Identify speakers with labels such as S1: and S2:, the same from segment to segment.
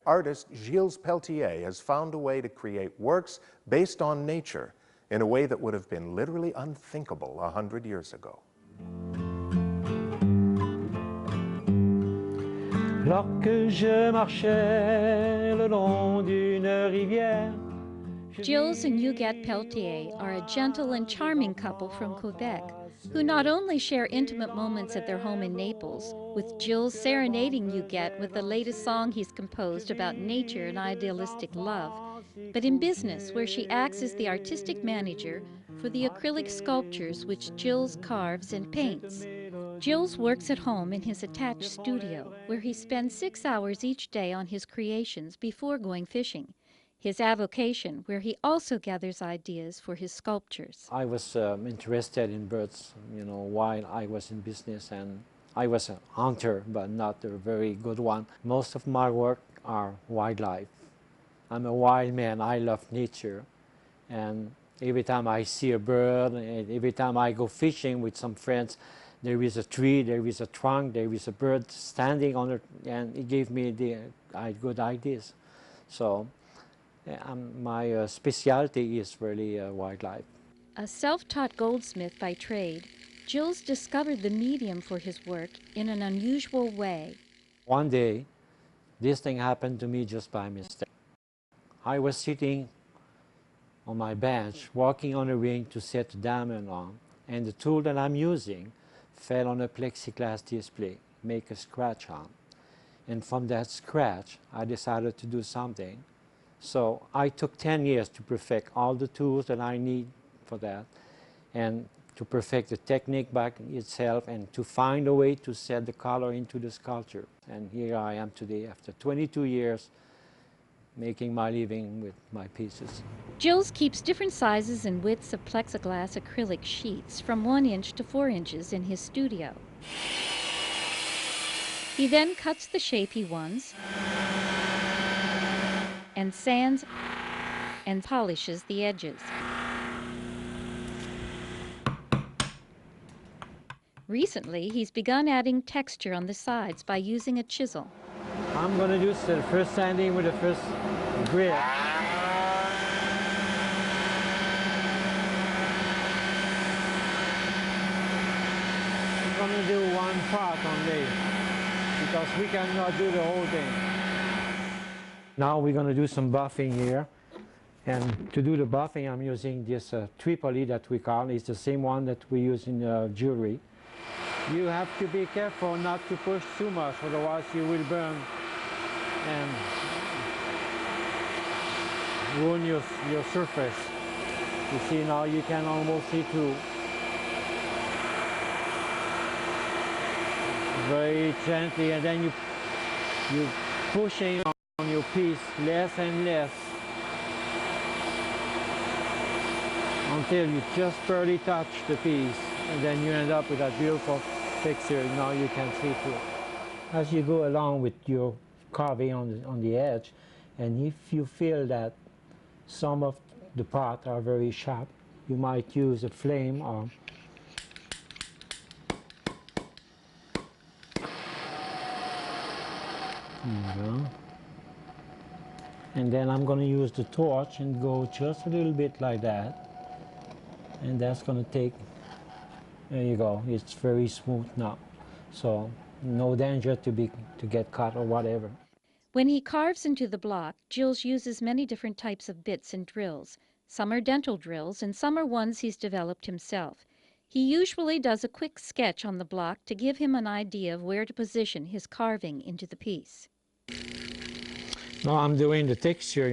S1: Artist Gilles Peltier has found a way to create works based on nature in a way that would have been literally unthinkable 100 years ago.
S2: Lorsque je marchais le long d'une rivière.
S3: Gilles and Gilles Peltier are a gentle and charming couple from Quebec who not only share intimate moments at their home in Naples, with Gilles serenading Huguette with the latest song he's composed about nature and idealistic love, but in business where she acts as the artistic manager for the acrylic sculptures which Gilles carves and paints. Gilles works at home in his attached studio, where he spends 6 hours each day on his creations before going fishing, his avocation, where he also gathers ideas for his sculptures.
S2: I was interested in birds, while I was in business, and I was a hunter, but not a very good one. Most of my work are wildlife. I'm a wild man. I love nature, and every time I see a bird, and every time I go fishing with some friends, there is a tree, there is a trunk, there is a bird standing on it, and it gave me good ideas. So my specialty is really wildlife.
S3: A self-taught goldsmith by trade, Gilles discovered the medium for his work in an unusual way.
S2: One day, this thing happened to me just by mistake. I was sitting on my bench, working on a ring to set a diamond on, and the tool that I'm using fell on a plexiglass display, make a scratch on. And from that scratch, I decided to do something. So I took 10 years to perfect all the tools that I need for that, and to perfect the technique by itself, and to find a way to set the color into the sculpture. And here I am today, after 22 years, making my living with my pieces.
S3: Gilles keeps different sizes and widths of plexiglass acrylic sheets from 1 inch to 4 inches in his studio. He then cuts the shape he wants and sands and polishes the edges. Recently, he's begun adding texture on the sides by using a chisel.
S2: I'm going to do the first sanding with the first grit. I'm going to do one part only, because we cannot do the whole thing. Now we're going to do some buffing here. And to do the buffing, I'm using this Tripoli that we call. It's the same one that we use in jewelry. You have to be careful not to push too much, otherwise you will burn and ruin your surface. You see, now you can almost see through. Very gently, and then you pushing on your piece less and less until you just barely touch the piece, and then you end up with that beautiful texture. Now you can see through. As you go along with your carving on the edge, and if you feel that some of the parts are very sharp, you might use a flame or there you go. And then I'm going to use the torch and go just a little bit like that, and that's going to take, there you go, it's very smooth now, so no danger to get cut or whatever.
S3: When he carves into the block, Gilles uses many different types of bits and drills. Some are dental drills, and some are ones he's developed himself. He usually does a quick sketch on the block to give him an idea of where to position his carving into the piece.
S2: Now I'm doing the texture,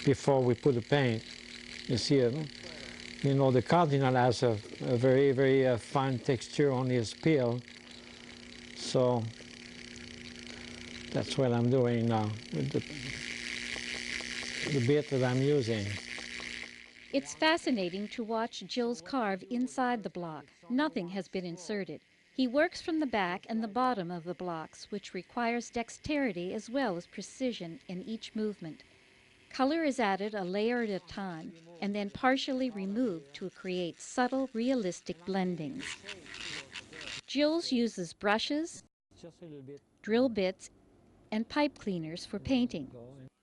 S2: before we put the paint. You see, the cardinal has a very, very fine texture on his peel. So that's what I'm doing now with the bit that I'm using.
S3: It's fascinating to watch Gilles carve inside the block. Nothing has been inserted. He works from the back and the bottom of the blocks, which requires dexterity as well as precision in each movement. Color is added a layer at a time and then partially removed to create subtle, realistic blendings. Gilles uses brushes, drill bits, and pipe cleaners for painting.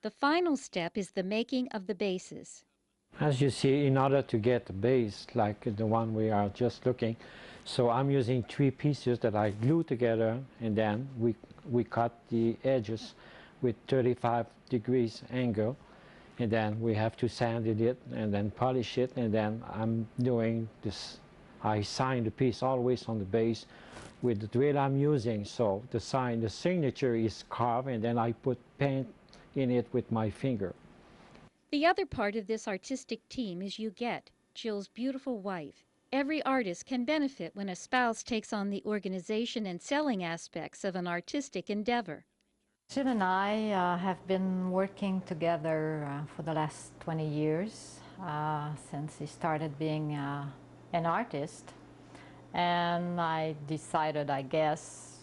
S3: The final step is the making of the bases.
S2: As you see, in order to get a base like the one we are just looking, so I'm using 3 pieces that I glue together, and then we cut the edges with 35 degrees angle, and then we have to sand it and then polish it, and then I'm doing this. I sign the piece always on the base with the drill I'm using, so the signature is carved, and then I put paint in it with my finger.
S3: The other part of this artistic team is Huguette, Gilles' beautiful wife. Every artist can benefit when a spouse takes on the organization and selling aspects of an artistic endeavor.
S4: Gilles and I have been working together for the last 20 years, since he started being an artist. And I decided, I guess,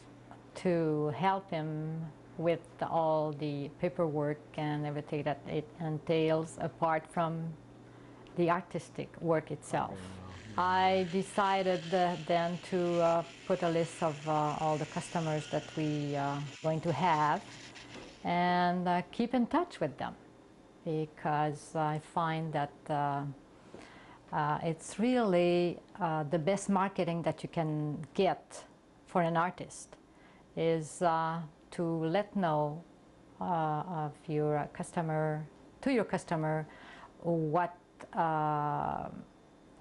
S4: to help him with all the paperwork and everything that it entails apart from the artistic work itself. I decided then to put a list of all the customers that we are going to have and keep in touch with them, because I find that it's really the best marketing that you can get for an artist is to let know of your customer, to your customer, what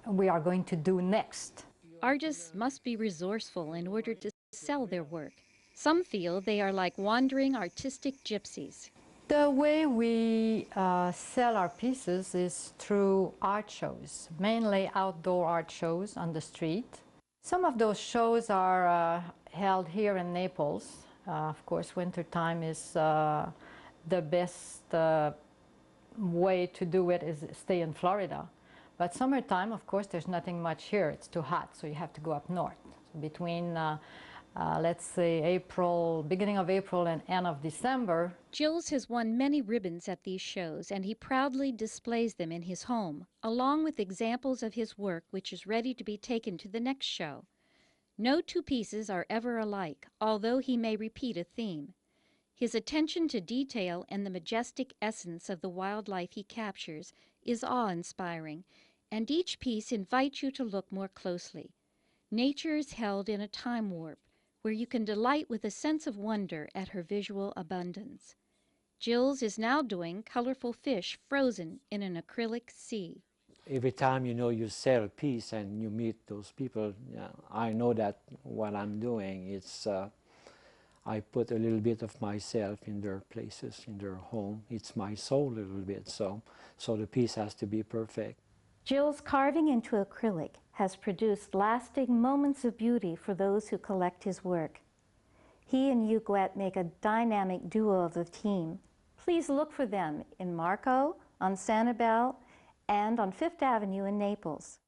S4: we are going to do next.
S3: Artists must be resourceful in order to sell their work. Some feel they are like wandering artistic gypsies.
S4: The way we sell our pieces is through art shows, mainly outdoor art shows on the street. Some of those shows are held here in Naples. Of course, wintertime is the best way to do it is stay in Florida. But summertime, of course, there's nothing much here. It's too hot, so you have to go up north. So between, let's say, beginning of April and end of December.
S3: Gilles has won many ribbons at these shows, and he proudly displays them in his home, along with examples of his work which is ready to be taken to the next show. No 2 pieces are ever alike, although he may repeat a theme. His attention to detail and the majestic essence of the wildlife he captures is awe-inspiring, and each piece invites you to look more closely. Nature is held in a time warp, where you can delight with a sense of wonder at her visual abundance. Gilles is now doing colorful fish frozen in an acrylic sea.
S2: Every time you sell a piece and you meet those people, I know that what I'm doing, it's I put a little bit of myself in their places, in their home. It's my soul a little bit, so the piece has to be perfect.
S3: Gilles' carving into acrylic has produced lasting moments of beauty for those who collect his work. He and Huguette make a dynamic duo of the team. Please look for them in Marco, on Sanibel, and on Fifth Avenue in Naples.